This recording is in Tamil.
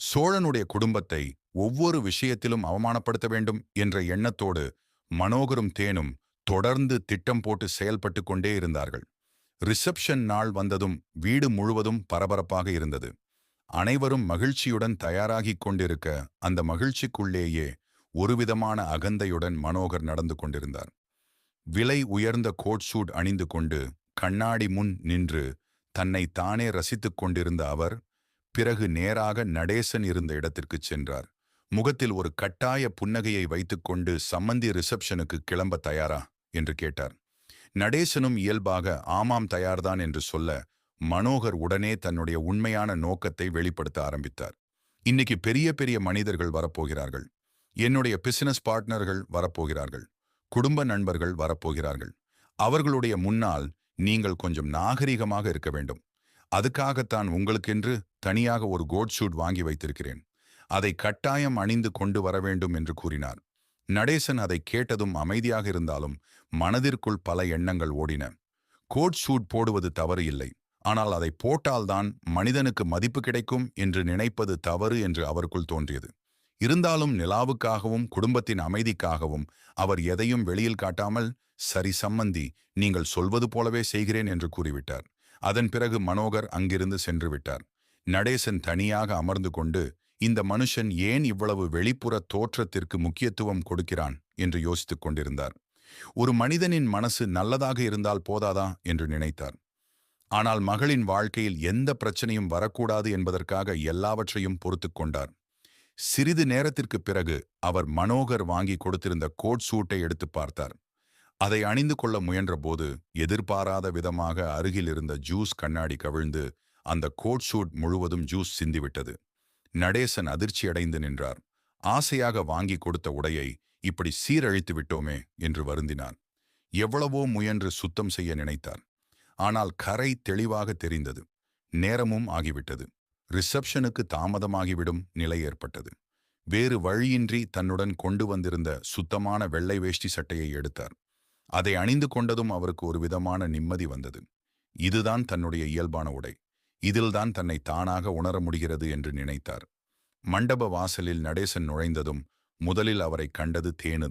சோழனுடைய குடும்பத்தை ஒவ்வொரு விஷயத்திலும் அவமானப்படுத்த வேண்டும் என்ற எண்ணத்தோடு மனோகரும் தேனும் தொடர்ந்து திட்டம் போட்டு செயல்பட்டு கொண்டே இருந்தார்கள். ரிசப்ஷன் நாள் வந்ததும் வீடு முழுவதும் பரபரப்பாக இருந்தது. அனைவரும் மகிழ்ச்சியுடன் தயாராகிக் கொண்டிருக்க அந்த மகிழ்ச்சிக்குள்ளேயே ஒருவிதமான அகந்தையுடன் மனோகர் நடந்து கொண்டிருந்தார். விலை உயர்ந்த கோட் சூட் அணிந்து கொண்டு கண்ணாடி முன் நின்று தன்னை தானே ரசித்துக் கொண்டிருந்த அவர் பிறகு நேராக நடேசன் இருந்த இடத்திற்குச் சென்றார். முகத்தில் ஒரு கட்டாய புன்னகையை வைத்துக்கொண்டு சம்மந்தி ரிசப்ஷனுக்கு கிளம்ப தயாரா என்று கேட்டார். நடேசனும் இயல்பாக ஆமாம் தயார்தான் என்று சொல்ல மனோகர் உடனே தன்னுடைய உண்மையான நோக்கத்தை வெளிப்படுத்த ஆரம்பித்தார். இன்னைக்கு பெரிய பெரிய மனிதர்கள் வரப்போகிறார்கள். என்னுடைய பிசினஸ் பார்ட்னர்கள் வரப்போகிறார்கள். குடும்ப நண்பர்கள் வரப்போகிறார்கள். அவர்களுடைய முன்னால் நீங்கள் கொஞ்சம் நாகரிகமாக இருக்க வேண்டும். அதுக்காகத்தான் உங்களுக்கென்று தனியாக ஒரு கோட் சூட் வாங்கி வைத்திருக்கிறேன். அதை கட்டாயம் அணிந்து கொண்டு வர வேண்டும் என்று கூறினார். நடேசன் அதை கேட்டதும் அமைதியாக இருந்தாலும் மனதிற்குள் பல எண்ணங்கள் ஓடின. கோட் சூட் போடுவது தவறு இல்லை, ஆனால் அதை போட்டால்தான் மனிதனுக்கு மதிப்பு கிடைக்கும் என்று நினைப்பது தவறு என்று அவருக்குள் தோன்றியது. இருந்தாலும் நிலாவுக்காகவும் குடும்பத்தின் அமைதிக்காகவும் அவர் எதையும் வெளியில் காட்டாமல், சரி சம்மந்தி, நீங்கள் சொல்வது போலவே செய்கிறேன் என்று கூறிவிட்டார். அதன் பிறகு மனோகர் அங்கிருந்து சென்று விட்டார். நடேசன் தனியாக அமர்ந்து கொண்டு இந்த மனுஷன் ஏன் இவ்வளவு வெளிப்புற தோற்றத்திற்கு முக்கியத்துவம் கொடுக்கிறான் என்று யோசித்துக் கொண்டிருந்தார். ஒரு மனிதனின் மனசு நல்லதாக இருந்தால் போதாதா என்று நினைத்தார். ஆனால் மகளின் வாழ்க்கையில் எந்த பிரச்சனையும் வரக்கூடாது என்பதற்காக எல்லாவற்றையும் பொறுத்து கொண்டார். சிறிது நேரத்திற்கு பிறகு அவர் மனோகர் வாங்கி கொடுத்திருந்த கோட் சூட்டை எடுத்து பார்த்தார். அதை அணிந்து கொள்ள முயன்றபோது எதிர்பாராத விதமாக அருகில் இருந்த ஜூஸ் கண்ணாடி கவிழ்ந்து அந்த கோட் சூட் முழுவதும் ஜூஸ் சிந்திவிட்டது. நடேசன் அதிர்ச்சியடைந்து நின்றார். ஆசையாக வாங்கி கொடுத்த உடையை இப்படி சீரழித்து விட்டோமே என்று வருந்தினார். எவ்வளவோ முயன்று சுத்தம் செய்ய நினைத்தார். ஆனால் கரை தெளிவாக தெரிந்தது. நேரமும் ஆகிவிட்டது. ரிசப்ஷனுக்கு தாமதமாகிவிடும் நிலை ஏற்பட்டது. வேறு வழியின்றி தன்னுடன் கொண்டு வந்திருந்த சுத்தமான வெள்ளை வேஷ்டி சட்டையை எடுத்தார். அதை அணிந்து கொண்டதும் அவருக்கு ஒரு விதமான நிம்மதி வந்தது. இதுதான் தன்னுடைய இயல்பான உடை. இதில்தான் தன்னை தானாக உணர முடிகிறது என்று நினைத்தார். மண்டப வாசலில் நடேசன் நுழைந்ததும் முதலில் அவரை கண்டது தேனுதான்.